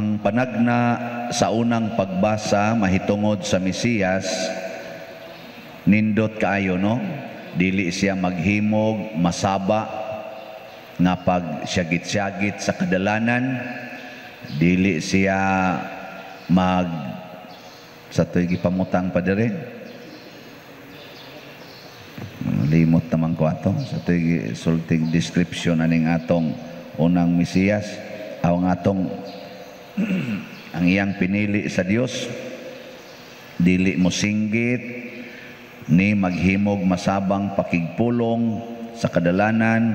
Ang panagna sa unang pagbasa mahitungod sa Mesiyas, nindot kaayo, no? Dili siya maghimog, masaba, nga pag syagit-syagit sa kadalanan. Dili siya sa to'y gipamutang pa dire. Limot naman ko ato. Sa to'y sulting description aning atong unang Mesiyas. Ang atong ang iyang pinili sa Dios, dili mo singgit ni maghimog masabang pakigpulong sa kadalanan,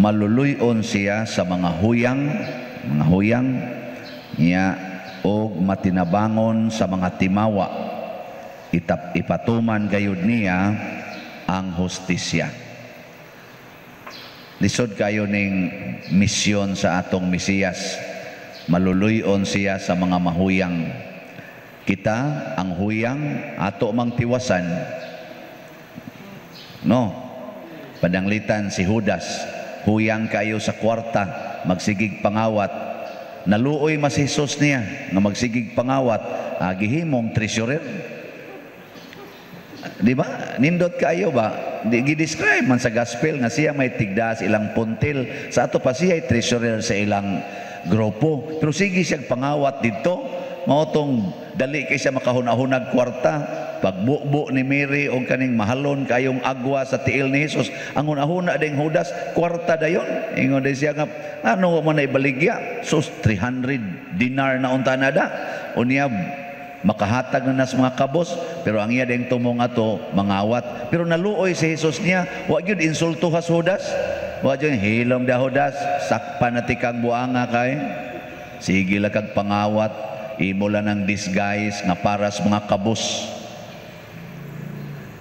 maluluyon siya sa mga huyang niya og matinabangon sa mga timawa, ipatuman gayud niya ang hustisya. Lisod kayo ning misyon sa atong Mesiyas. Maluluyon siya sa mga mahuyang. Kita, ang huyang, ato mang tiwasan. No? Padanglitan si Judas, huyang kayo sa kwarta, magsigig pangawat. Naluoy mas Jesus niya, nga magsigig pangawat, gihimong treasurer. Di ba? Nindot kayo ba? Gi-describe man sa gospel nga siya may tigdas ilang puntil. Sa ato pa siya ay treasurer sa ilang grupo. Pero sige siya pangawat dito, maotong dali kay siya makahunahunag kwarta. Pagbubo ni Mary o kaning mahalon kayong agwa sa tiil ni Jesus, ang hunahuna ding Judas, kwarta dayon. Ingon din siya nga, ano mo na ibaligya? Sus, 300 dinar na unta na da. O niya, makahatag na nas mga kabos, pero ang iya ding tumong ato, mangawat. Pero naluoy si Jesus niya, wag yun insulto has Judas. Wag yun, hilom da Judas, sakpan na tikang buanga kay. Sige lang kag pangawat, imo lang ng disguise nga para sa mga kabos.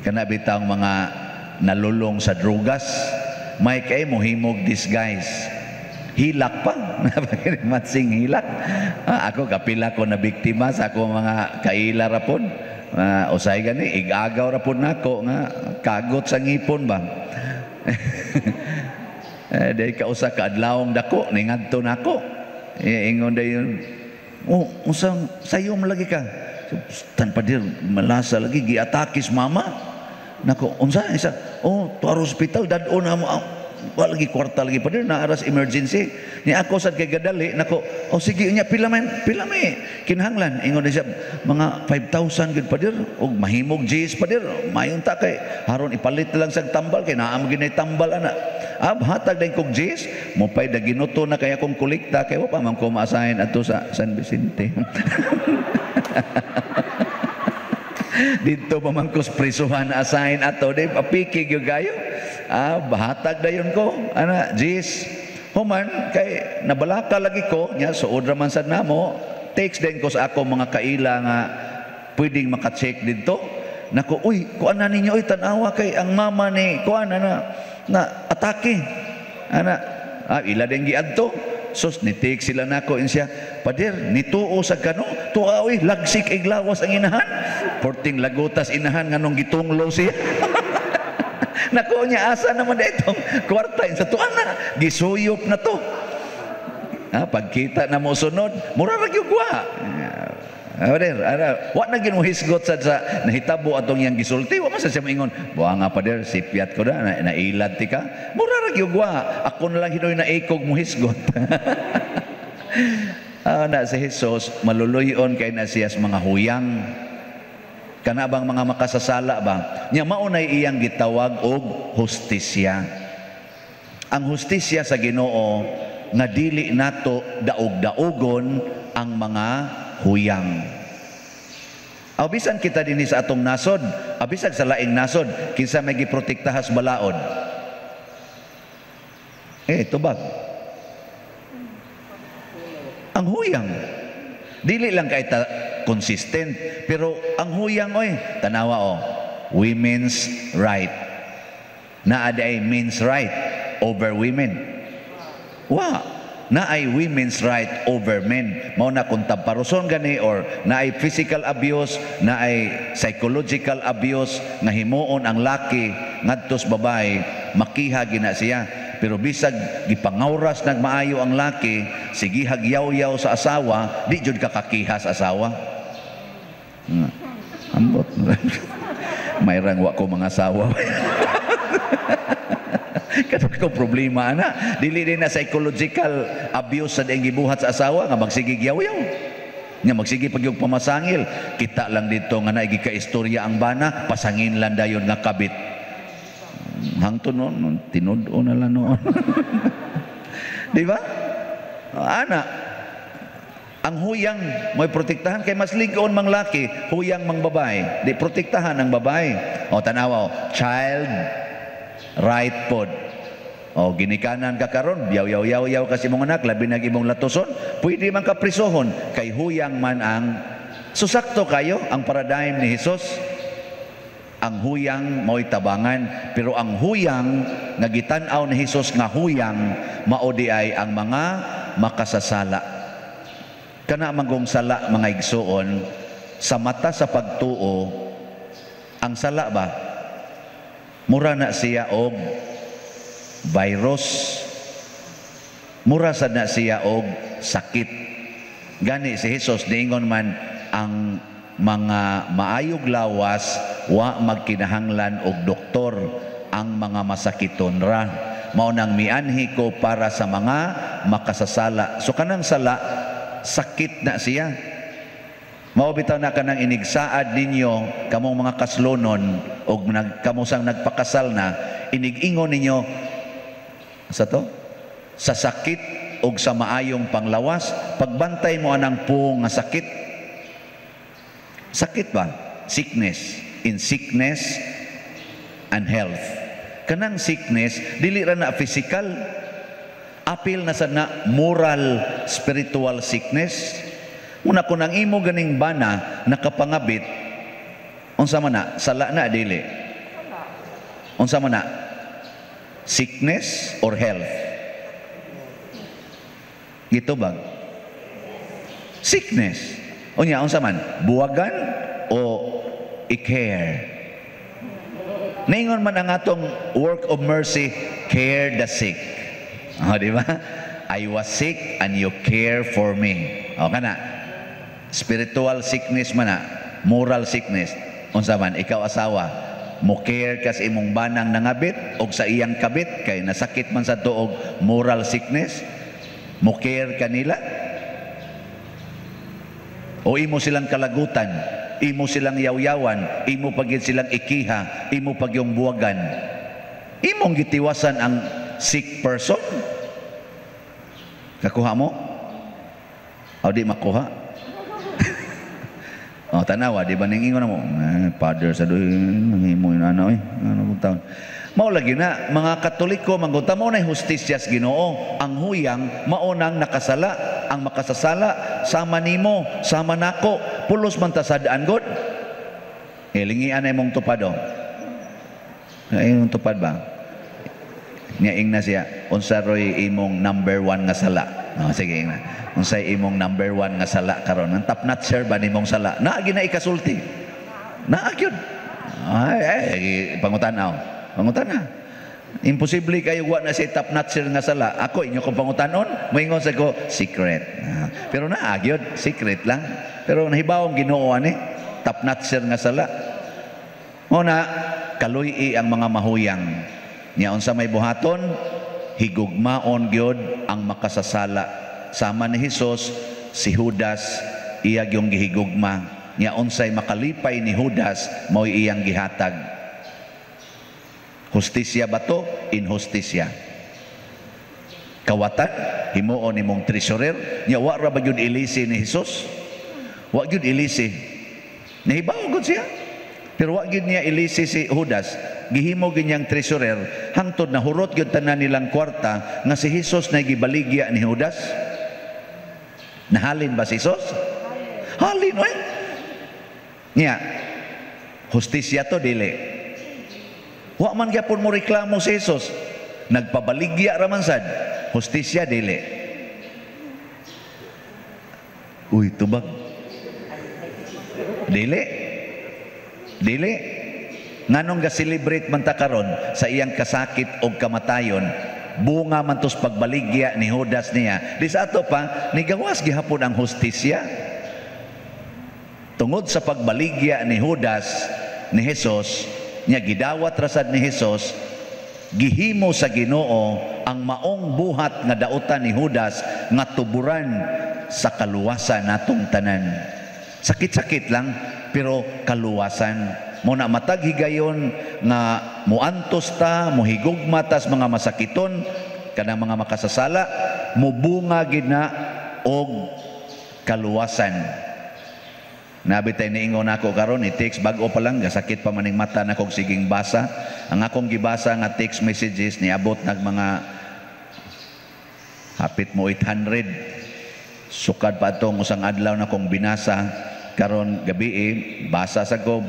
Kana bitang mga nalulong sa drugas, may kay mohimog disguise. Hilak pa, matsing hilak. Ako kapila ko na biktima sa ako mga kaila rapon. Usay gani, igagaw rapon nako nga kagot sa ngipon ba. Dahil kausa ka adlawong dako, ningadto nako. Ingon dayon, usang sayo mo lagi ka. Tanpa dir malasa lagi giatakis mama. Nako, unsa isa? To hospital dadon na mo. Wa lagi kwarta lagi pa dir na aras emergency. Ni ako sad kay gadali nako. Sige unya pila may kinahanglan. Ingon siya mga 5,000 gid pa dir og mahimog Gs pa dir. Mayon ta kay haron ipalit lang sa tambal kay naa mo ginay tambal ana. Hatag din kog Gs, mo pay da ginuto na kay akong kolekta kay wa pa man ko ma-assign adto sa San Vicente. Dito pa man ko prisuhan assign ato di papikig yung gayo. Bahatag dayon ko ana Gs. Human kay nabalaka lagi ko nya suod ra man sad namo. Text din ko sa ako mga kaila nga pwedeng maka-check dito. Nako, uy, kuan na ninyo tan-awa kay ang mama ni kuan na atake. Ana, ila din giadto. Sus, nitik sila nako insya. Padir, nituo sa kano. Tuwa, uy, lagsik iglawas ang inahan. Porting lagutas inahan nga nung gitunglo siya. Nako niya, asa naman na itong kwarta. Sa tuwa na, gisuyop na to. Pagkita na mo sunod, mura ragyugwa. Wa na ginuhisgot sa nahitabo atong yang gisulti. Wa masa siya maingon, buha nga pa der, sipiat ko na, nailad ti ka. Mura ragyugwa. Ako na lang hinoy na ikog mo hisgot. Na si Jesus, maluluyon kay na siyas mga huyang. Kana bang mga makasasala ba? Nya maunay iyang gitawag og hustisya. Ang hustisya sa Ginoo nga dili nato daog-daogon ang mga huyang. Bisan kita dinhi sa atong nasod, bisan sa laing nasod, kinsa may giprotektahas balaod. Tubag. Ang huyang. Dili lang kay consistent, pero ang huyang tanawa women's right. Naada ay men's right over women. Na ay women's right over men. Mao na kung tamparuson gani or na ay physical abuse, na ay psychological abuse nga himuon ang laki ngadtos babae, makiha gina siya. Pero bisag gipangawras nagmaayo ang laki, sige hagyaw-yaw sa asawa, di jud kakakihas asawa. Ambot. Mayrang wa ko mga asawa. Kadto ko problema ana. Dili din na psychological abuse sa ding gibuhat sa asawa nga magsige yaw-yaw. Nga magsige pag yung pamasangil. Kita lang dito nga naigi ka istorya ang bana, pasangin lang dayon nga kabit. Hangtod noon, tinud-o na lang noon. Di ba? Ana, ang huyang mo'y protektahan kay mas ligon mang laki, huyang mang babae. Di protektahan ang babae. O tanawa, child right pod. O ginikanan ka karon, yaw-yaw-yaw kasi mong anak, labi na imong latuson, pwede man ka prisohon kay huyang man ang susakto kayo ang paradigm ni Jesus. Ang huyang mo'y tabangan, pero ang huyang nga gitan-aw ni Jesus nga huyang maudi ay ang mga makasasala. Kana manggong sala mga igsuon sa mata sa pagtuo, ang sala ba mura na siya og virus, mura sad na siya og sakit. Gani si Jesus niingon man ang mga maayog lawas wa magkinahanglan og doktor, ang mga masakiton ra mao nang mianhi ko para sa mga makasasala. So kanang sala sakit na siya. Mao bitaw na kanang inigsaad ninyo kamong mga kaslonon og kamusang nagpakasal na, inig-ingon ninyo sa to sa sakit og sa maayong panglawas, pagbantay mo anang puong nga sakit. Sakit ba? Sickness. In sickness and health. Kanang sickness dili ra na physical, apil na sad na moral, spiritual sickness. Una kung ang imo ganing bana nakapangabit, unsa man na? Sala na dili? Unsa man na? Sickness or health? Gitubag? Sickness. Unya, unsa man? Buwagan o i-care? Naingon man ang atong work of mercy, care the sick. O, di ba? I was sick and you care for me. O, kana? Spiritual sickness man na, moral sickness. Unsa man, ikaw asawa, mo care ka sa imong banang nangabit o sa iyang kabit, kay nasakit man sa tuog moral sickness, mo care ka nila? O imo silang kalagutan, imo silang yaw-yawan, imo pagid silang ikiha, imo pagyong buwagan, imong gitiwasan ang sick person? Kakuha mo? O di makuha? O tanawa, di ba ningingon na mo? Father sa doy, imo yung ano taon. Mao lagi na, mga Katoliko, manggunta mo na hustisya sa Ginoo. Ang huyang, maunang nakasala. Ang makasasala, sama nimo, sama nako, pulos man tasadaan god. Lingian na imong tupad o. Imong tupad ba? Ngaing na siya, unsa roy imong number 1 nga sala. Sige na. Unsay imong number 1 nga sala karon? Ang top notcher ba nimong sala? Naagi na ikasulti. Naagyod. Ay, pangutanaw. Pangutana. Imposible kayo wa na si top notcher nga sala. Ako inyo kong pangutanon, moingon sa ko secret. Pero naagyod, secret lang. Pero nahibawong Ginoo ani, top notcher nga sala. Una, kaluy ang mga mahuyang. Nya unsa may buhaton, higugmaon gyud ang makasasala. Sama ni Hesus si Judas iyag yung gihigugma. Nya unsay makalipay ni Judas mao iyang gihatag. Hustisya ba to? Inhustisya. Kawatan, himuon imong treasurer, nya wa ra ba gyud ilisi ni Hesus? Wa gyud ilisi. Nahibaw gud siya. Pero wa gyud niya ilisi si Judas. Gihimo ganyang treasurer, hangtod na hurot gyud tanan nilang kwarta nga si Hesus na gibaligya ni Judas. Nahalin ba si Hesus? Halin, oy. Nya, hustisya to dili. Wa man gyapon mo reklamo si Jesus. Nagpabaligya ra man sad. Hustisya dili. Uy, tubag. Dili. Dili. Nganong ga-celebrate man ta karon sa iyang kasakit o kamatayon, bunga man tos pagbaligya ni Judas niya. Di sa ato pa nigawas gihapon ang hustisya. Tungod sa pagbaligya ni Judas ni Hesus, nya gidawat rasad ni Hesus, gihimo sa Ginoo ang maong buhat nga dautan ni Judas nga tuburan sa kaluwasan natong tanan. Sakit-sakit lang pero kaluwasan. Muna matag higayon nga muantos ta, muhigugma tas mga masakiton kanang mga makasasala, mubunga gid na og kaluwasan. Nabitay niingon ako karon ni text bag-o pa lang gasakit pa maning mata na kog siging basa. Ang akong gibasa nga text messages niabot nag mga hapit mo 800. Sukad pa atong usang adlaw na kong binasa karon gabi basa sa ko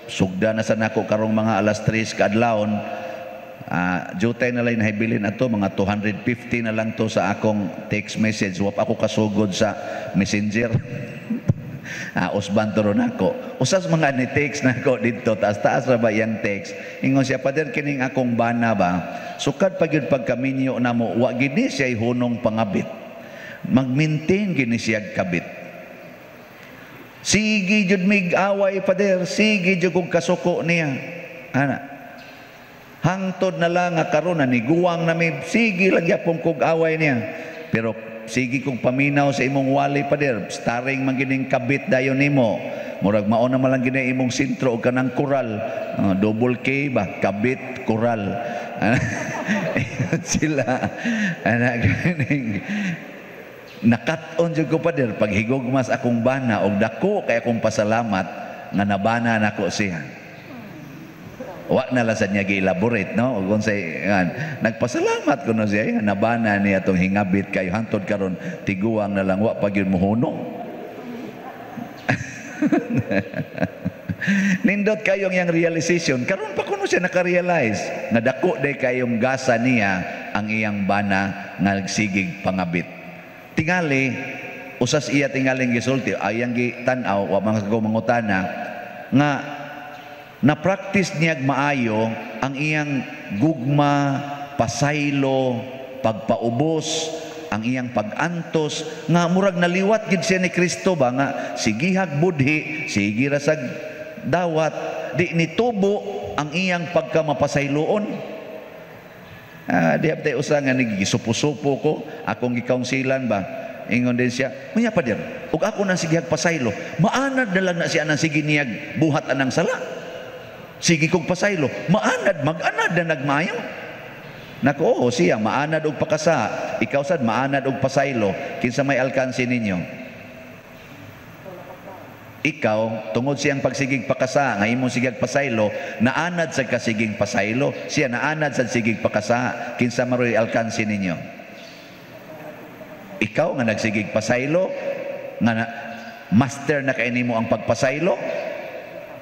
sugda na sa nako karong mga alas 3 kaadlawon. Jutay na lang nahibilin ato mga 250 na lang to sa akong text message. Wap ako kasugod sa messenger. Usban turon ako. Usas mga ni text nako dito taas-taas ra ba yang text. Ingon siya pader kining akong bana ba. Sukad pa gyud pagkaminyo namo wa gid ni siya hunong pangabit. Mag-maintain gini siya kabit. Sige jud mig away pader, sige jud kog kasuko niya. Ana. Hangtod na lang nga karon na niguwang na may sige lang yapon kog away niya. Pero sige kong paminaw sa imong wali pader, starring man gining kabit dayon nimo. Murag mao na man lang gini imong sentro og kanang koral. Double K ba, kabit koral. Sila anak ganing nakat-on jud ko pader paghigugmas akong bana og dako kay akong pasalamat nga nabana nako siya. Wa na lang sa niya gi-elaborate, no? Ug unsay nagpasalamat ko na siya nga nabana niya atong hingabit kay hangtod karon tiguang na lang wa pa gyud mohunong. Nindot kayong yang realization karon pa kuno siya naka-realize nga dako day kayong gasa niya ang iyang bana nga nagsigig pangabit. Tingali usas iya tingaling gisulti ayang gitan-aw wa man ko mangutana nga na-practice niya maayo ang iyang gugma, pasaylo, pagpaubos, ang iyang pag-antos nga murag naliwat gid siya ni Kristo ba nga sigihag budhi, sige rasag dawat, di nitubo ang iyang pagkamapasayloon. Di haptay usa nga nagisupo-supo ko akong gikaungsilan ba ingon din siya unya pa dir ug ako nang sigihag pasaylo maanad na lang na siya nang sige niyag buhat anang sala sige kong pasaylo maanad mag-anad na nagmayo nako siya maanad og pakasa ikaw sad maanad og pasaylo kinsa may alkansi ninyo. Ikaw, tungod siyang pagsigig pakasa, nga imong sigig pasaylo, naanad sa kasigig pasaylo. Siya naanad sa sigig pakasa, kinsa maroy alkansi ninyo. Ikaw nga nagsigig pasaylo, nga master na kaini mo ang pagpasaylo,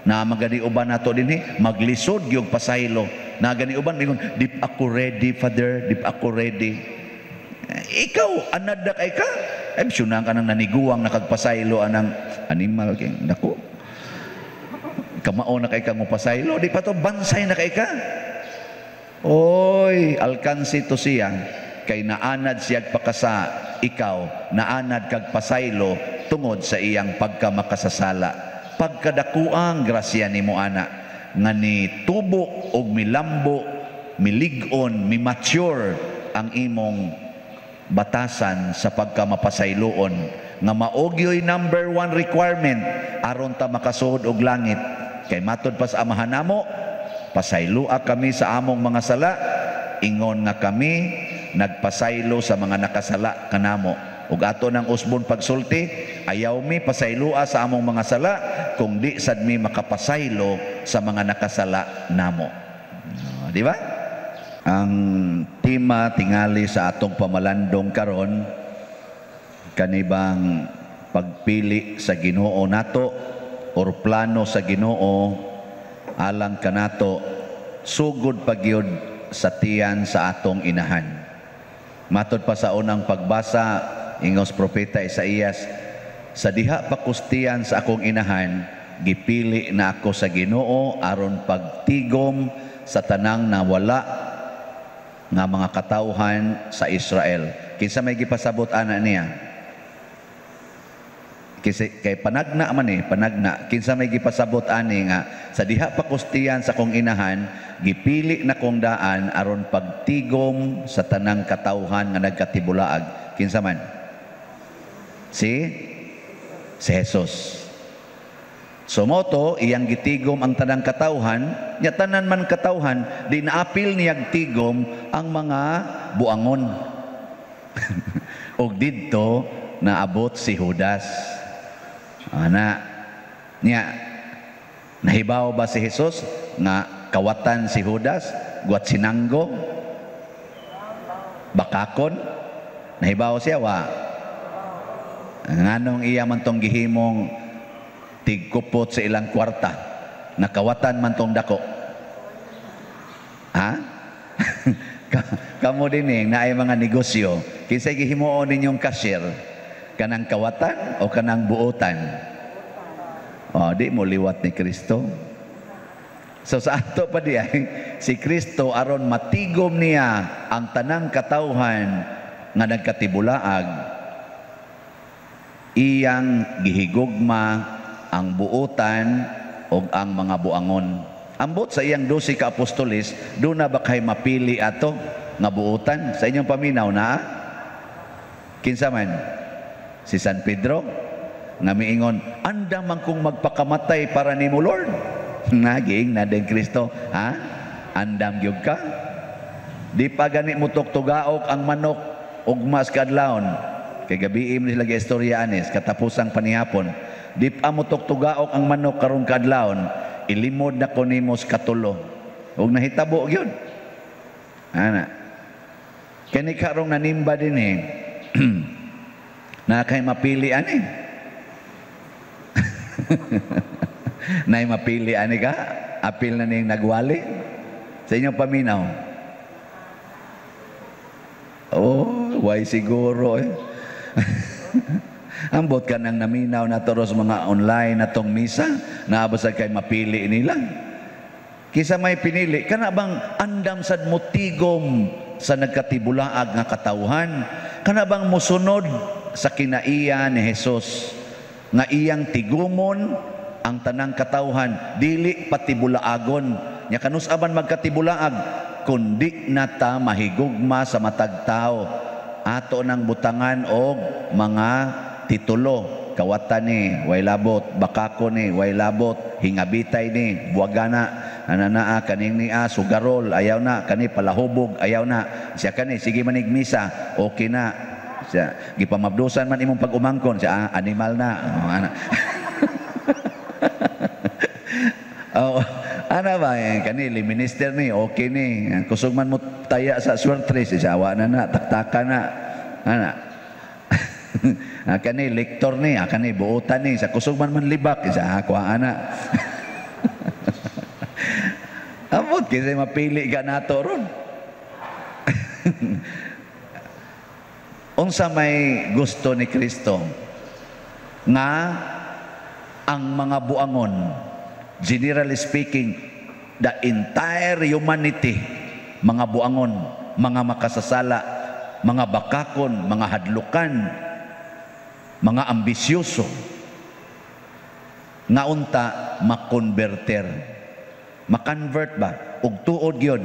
na magani uban nato dinhi, maglisod gyud pasaylo. Na gani uban mingon, dip ako ready, Father, dip ako ready. Ikaw, anad na kay ka? Ay, syunang ka nang naniguang nakagpasaylo anang animal kay nako. Kamao na kay ka mo pasaylo, di pa to bansay na kay ka. Oy, alkansi to siya kay naanad siya pakasa, ikaw naanad kag pasaylo tungod sa iyang pagkamakasasala. Pagkadakuang grasya nimo ana nga ni tubo og milambo, milig-on, mi-mature ang imong batasan sa pagkamapasayloon nga maogyoy number 1 requirement aron ta makasuod og langit kay matud pa sa amahan namo pasaylua kami sa among mga sala ingon nga kami nagpasaylo sa mga nakasala kanamo ug ato nang usbon pagsulti ayaw mi pasaylua sa among mga sala kung di sad mi makapasaylo sa mga nakasala namo. Di ba? Ang tema tingali sa atong pamalandong karon kanibang pagpili sa Ginoo nato or plano sa Ginoo alang kanato sugod pagyud sa tiyan sa atong inahan. Matod pa sa unang pagbasa ingos propeta Isaías, sa diha pakustiyan sa akong inahan gipili na ako sa Ginoo aron pagtigom sa tanang nawala nga mga katawhan sa Israel. Kinsa may gipasabot ana niya? Kay panagna man panagna. Kinsa may gipasabot ani nga sa diha pa kustiyan sa kong inahan, gipili na kong daan aron pagtigom sa tanang katawhan nga nagkatibulaag. Kinsa man? Si Jesus. Sumoto, iyang gitigom ang tanang katawhan, nya tanan man katawhan, di naapil niyag tigom ang mga buangon. Og didto naabot si Judas. Ana, niya, nahibaw ba si Jesus nga kawatan si Judas, guwat sinanggo, bakakon, nahibaw siya wa. Nganong iya man tong gihimong tigkupot sa ilang kwarta, nakawatan man tong dako. Ha? Kamo din na ay mga negosyo, kinsay gihimuon ninyong cashier, kanang kawatan o kanang buotan? O, di mo liwat ni Kristo. So sa ato pa di ay, si Kristo aron matigom niya ang tanang katawhan nga nagkatibulaag, iyang gihigugma ang buotan o ang mga buangon. Ambot sa iyang 12 ka apostolis, doon na ba kay mapili ato nga buotan? Sa inyong paminaw na? Kinsa man? Si San Pedro? Nga miingon, anda man kung magpakamatay para ni mo, Lord. Naging na din Kristo. Ha? Andam gyud ka? Di pa gani mo tuktugaok ang manok ugmas kadlawon. Kay gabiim nila istoryanes, katapusang panihapon. Di pa mo tuktugaok ang manok karong kadlawon, ilimod na ko nimos katulo. Huwag nahitabo yun. Ana. Kani karong nanimba din na kay mapili ani. Nay mapili ani ka? Apil na ning nagwali? Sa inyong paminaw? Oh, why siguro Ambot ka nang naminaw na toros mga online na tong misa, naabasag kay mapili nila. Kisa may pinili, kana bang andam sad motigom sa nagkatibulaag nga katawhan? Kana bang musunod sa kinaiya ni Jesus nga iyang tigumon ang tanang katawhan, dili patibulaagon. Nya kanus-aban magkatibulaag, kundi nata mahigugma sa matag tao. Ato nang butangan og mga titulo, kawatan ni way labot, bakako ni way labot, hingabitay ni buwagana, ananaa kaning ni sugarol ayaw na, kani palahubog ayaw na, siya kani sige manig misa okay na, siya gipamabdusan man imong pag-umangkon siya animal na. Oh, ana ba kanili minister ni okay ni kusog man mo taya sa swertres siya awa na taktakan na ana. Kani lektor ni kani buotan ni sa kusog man libak sa kuha ana. Amot kasi mapili ka nato ron. Unsa may gusto ni Kristo nga ang mga buangon, generally speaking, the entire humanity, mga buangon, mga makasasala, mga bakakon, mga hadlukan, mga ambisyoso, nga unta makonverter. Makonvert ba? Ug tuod yun,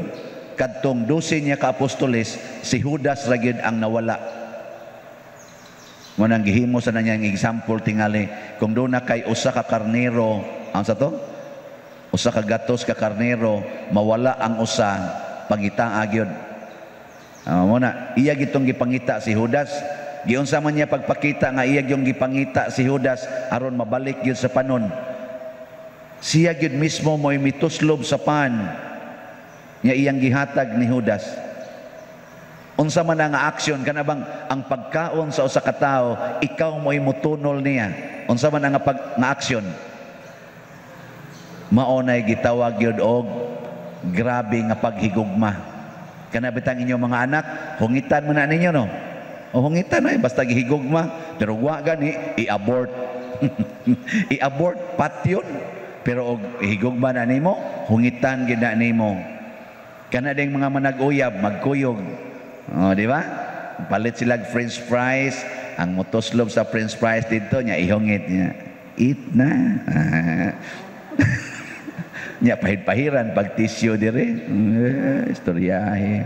kadtong 12 niya ka apostoles, si Judas ra gyud ang nawala. Manang gihimo sa nanyang example tingali, kung doon na kay usa ka karnero, ang sa to? Usa ka gatos ka karnero, mawala ang usa, pangita agyod. Muna, iya gitong gipangita si Judas. Giunsa man niya pagpakita nga iya gyung gipangita si Judas aron mabalik gyud sa panon. Siya gyud mismo mo'y mituslob sa pan nga iyang gihatag ni Judas. Unsa man nga aksyon kana bang ang pagkaon sa usa ka tawo ikaw mo'y mutunol niya? Unsa man nga aksyon? Mao nay gitawag gyud og grabe nga paghigugma. Kana bitang inyong mga anak, hungitan mo na ninyo no. O hungitan ay basta gihigugma, pero wa gani i-abort. I-abort patyon. Pero og higugma na nimo, hungitan gid na nimo. Kana ding mga manag-uyab, magkuyog. O, di ba? Palit sila french fries, ang motoslob sa french fries dito, niya ihongit niya. Eat na. Niya pahid-pahiran, pag tissue dire. Istoryahe.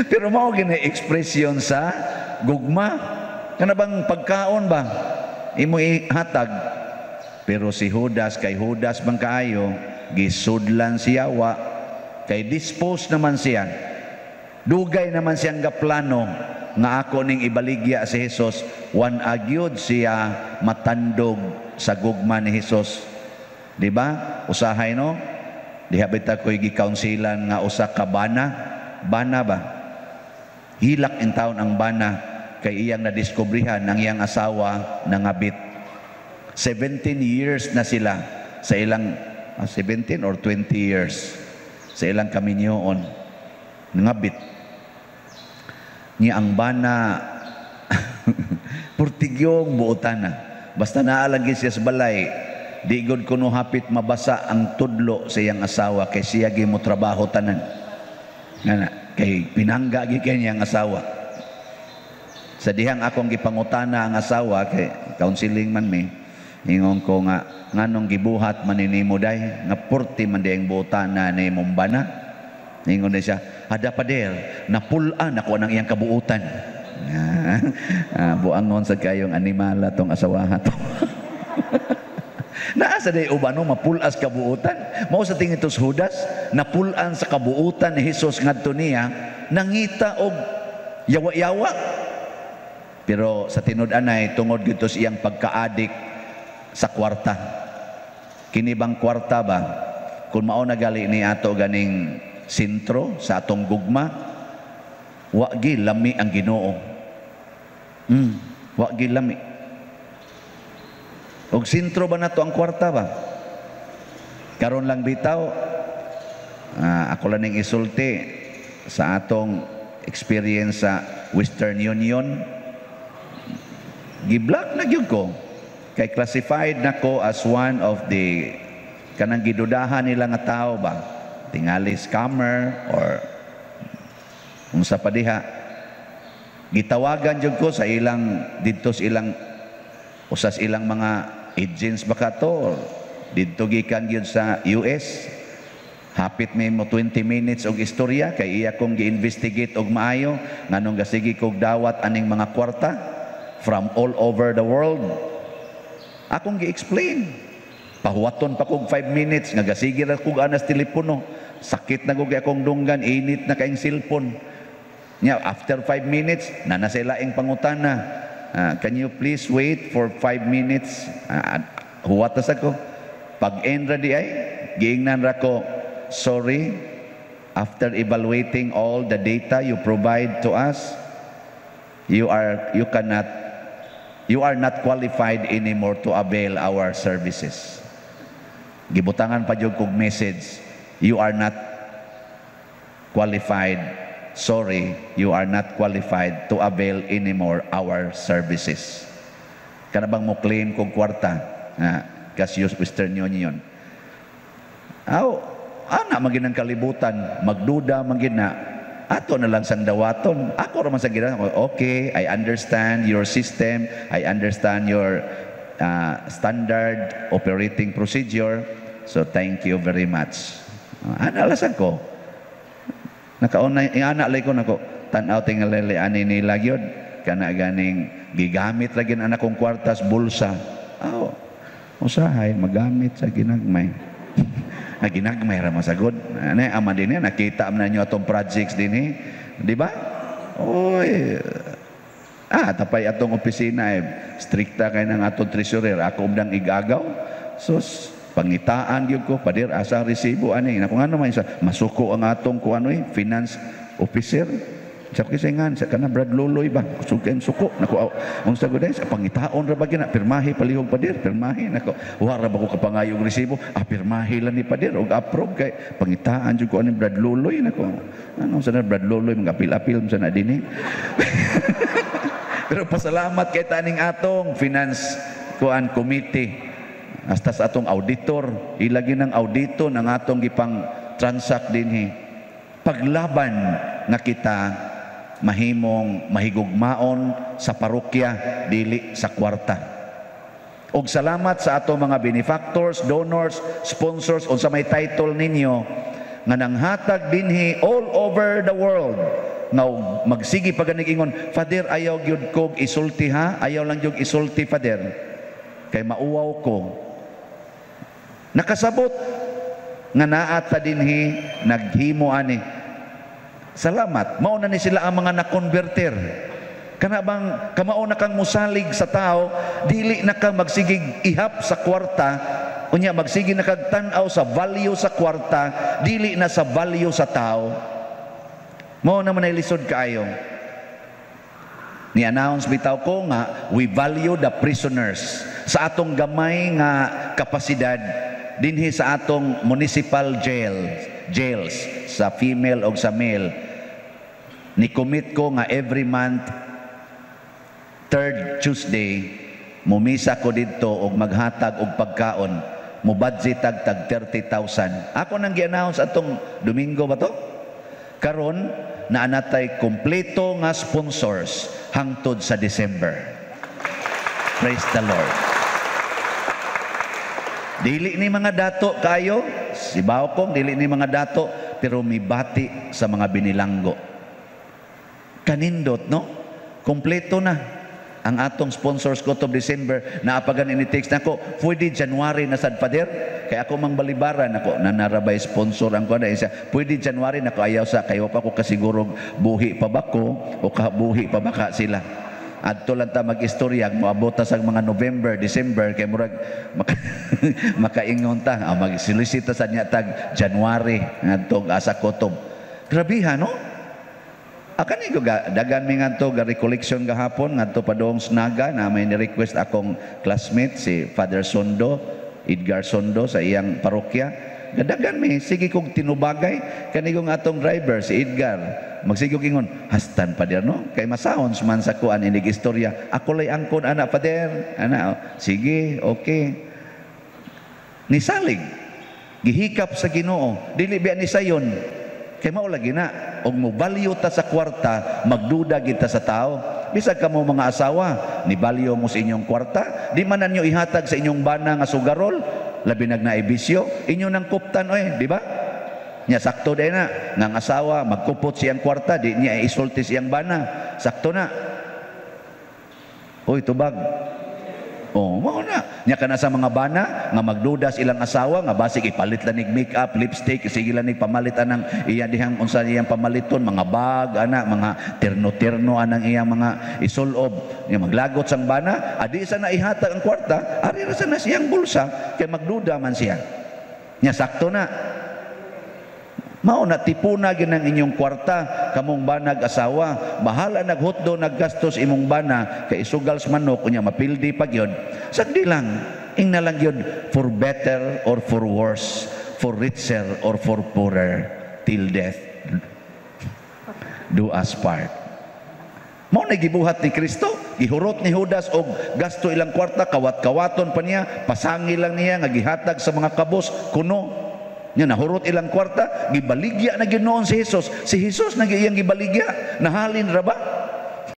Pero mao gina ekspresyon sa gugma. Kana bang pagkaon ba? Imo ihatag. Pero si Judas, kay Judas bang kaayo, gisudlan siya wa, kay dispose naman siya. Dugay naman siyang gaplano nga ako ning ibaligya si Jesus, wan agyod siya matandog sa gugma ni Jesus. Di ba? Usahay no? Diha bita ko'y gikaunsilan nga usa ka bana. Bana ba? Hilak in taon ang bana kay iyang nadiskubrihan ng iyang asawa nangabit. 17 years na sila sa ilang 17 or 20 years sa ilang kaminyoon nangabit. Niya ang bana purtigyong buotana. Basta naalagi siya sa balay, di gud kuno hapit mabasa ang tudlo sa iyang asawa kay siya gi mo trabaho tanan. Ngana kay pinangga gi kay niyang asawa. Sa dihang akong gipangutana ang asawa kay counseling man mi, ingon ko nga nganong gibuhat man nimo day nga purti man di ang buotana ni imong bana. Ingon na siya, hada pader, napulaan ako ng iyang kabuutan. Buangon sa kayong animala tong asawaha to. Naasa day ubano mapulas kabuutan. Mao sa tingin tos Judas, napulan sa kabuutan ni Jesus ngadto niya, nangita og yawa-yawa. Pero sa tinud-anay tungod gito siyang pagkaadik sa kwarta. Kini bang kwarta ba? Kung mao na gali ni ato ganing sentro sa atong gugma, wa gi lami ang Ginoo. Wa gi lami. Og sentro ba nato ang kwarta ba? Karon lang bitaw, ako lang ning isulti sa atong experience sa Western Union. Gi-block na gyud ko. Kay classified nako as one of the kanang gidudahan nila nga tao ba? Tingali scammer or unsa pa diha. Gitawagan jud ko sa ilang didto sa ilang usas ilang mga agents baka to didto gikan gyud sa US. Hapit may mo 20 minutes og istorya kay iya kong gi-investigate og maayo nganong gasigi kog dawat aning mga kwarta from all over the world. Akong gi-explain. Pahuwaton pa kog 5 minutes nga gasigi ra kog anas telepono. Sakit na kog akong dunggan, init na kaing cellphone. Nya after 5 minutes na sila ing pangutana. Can you please wait for 5 minutes? Huwatas ako. Pag end ra di ay giingnan ra ko, sorry, after evaluating all the data you provide to us, you are not qualified anymore to avail our services. Gibutangan pa jud kog message, you are not qualified. Sorry, you are not qualified to avail anymore our services. Kana bang mo claim kog kwarta kasi Western Union. Ana maginang kalibutan, magduda magina. Ato na lang sang dawaton. Ako ra man sa gina. Okay, I understand your system. I understand your standard operating procedure. So thank you very much. Ana lasan ko. Nakauna anak lay ko nako tan-aw tingali ani nila gyud kana ganing gigamit ra gid anak kong kwartas bulsa. Usahay magamit sa ginagmay. Ginagmay ra masagod. Ani ama dinhi nakita man ninyo atong projects dinhi, di ba? Oy. Tapay atong opisina strikta kay nang atong treasurer, ako umdang igagaw. Sus pangitaan gyud ko padir asa resibo ani nako ngano man sa masuko ang atong finance officer sa kisingan sa kana Brad Loloy ba suken suko nako unsa gud sa pangitaon ra ba gina pirmahi palihog padir pirmahi nako wa ra ba ko kapangayong resibo pirmahi lang ni padir og approve kay pangitaan jud ko ani Brad Loloy nako ano sa Brad Loloy magapil-apil sa na dinhi. Pero pasalamat kay taning atong finance committee. hasta sa atong auditor, ilagi ng audito ng atong gipang transact dinhi. Paglaban nga kita mahimong mahigugmaon sa parokya dili sa kwarta. Og salamat sa atong mga benefactors, donors, sponsors o sa may title ninyo nga nanghatag dinhi all over the world. Nga magsigi pa ganig ingon, Father, ayaw gyud kog isulti ha, ayaw lang gyud isulti, Father, kay mauwaw ko. Nakasabot nga naata dinhi naghimo ani. Salamat, mao na ni sila ang mga nakonverter. Kana bang kamao na kang musalig sa tao, dili na ka magsigig ihap sa kwarta, unya magsigi na kag tan-aw sa value sa kwarta, dili na sa value sa tao. Mao na man ay lisod kaayo. Ni-announce bitaw ko nga we value the prisoners sa atong gamay nga kapasidad dinhi sa atong municipal jails sa female o sa male. Ni-commit ko nga every month, third Tuesday, mumisa ko dito og maghatag og pagkaon. Mo budget tag 30,000. Ako nang gi-announce atong Domingo ba to? Karon na anatay kompleto nga sponsors hangtod sa December. Praise the Lord. Dili ni mga dato kayo, sibaw ko, dili ni mga dato, pero mibati sa mga binilanggo. Kanindot, no? Kompleto na ang atong sponsors ko to December. Naapagan ini-text na ko, pwede January na sad, Father? Kaya ako mang balibaran ako, nanarabay sponsor ang ko na isa. Pwede January na ko ayaw sa, kayo pa ko kasigurong buhi pa ba ko o kabuhi pa ba ka sila. Adto lang ta mag-istorya, moabota sa mga November, December, kay murag makaingon ta, mag-solicita sa niya tag January, ngadto asa kotob. Grabiha, no? Akani ko dagan mi ngadto ga recollection gahapon ngadto pa doong Snaga na may ni-request akong classmate si Father Sondo, Edgar Sondo sa iyang parokya. Gadagan mi sige kog tinubagay kani kong atong driver si Edgar. Magsigog ingon, hastan pa der no? Kay masahon man sa kuan inig istorya. Ako lay angkon ana Father. Ana, sige, okay. Nisalig. Gihikap sa Ginoo. Dili biya ni sayon. Kay mao lagi na og mo value ta sa kwarta, magduda kita sa tao. Bisag kamo mga asawa, ni value mo sa inyong kwarta, di man nanyo ihatag sa inyong bana nga sugarol, labi nagnaibisyo, inyo nang kuptan oy, di ba? Nya sakto day na nang asawa magkupot siyang kwarta, di niya isulti siyang bana. Sakto na. Oy, tubag. Oh, mao na. Nya kana sa mga bana nga magdudas ilang asawa nga basig ipalit lang nig makeup, lipstick, sige lang nig pamalit anang iya dihang unsa iyang pamaliton, mga bag ana, mga terno-terno anang iyang mga isulob. Nya maglagot sang bana, adi sa naihatag ang kwarta, ari ra sa na siyang bulsa kay magduda man siya. Nya sakto na. Mao na tipuna gyud ang inyong kwarta kamong banag asawa, bahala naghutdo naggastos imong bana kay isugal sa manok unya mapildi pa gyud. Sagdi lang, ingna lang gyud for better or for worse, for richer or for poorer, till death do us part. Mao na gibuhat ni Kristo, gihurot ni Judas og gasto ilang kwarta, kawat-kawaton pa niya, pasangi lang niya nga gihatag sa mga kabos kuno. Nya nahurot ilang kwarta, gibaligya na ginoon si Jesus. Si Jesus na iyang gibaligya, nahalin ra ba?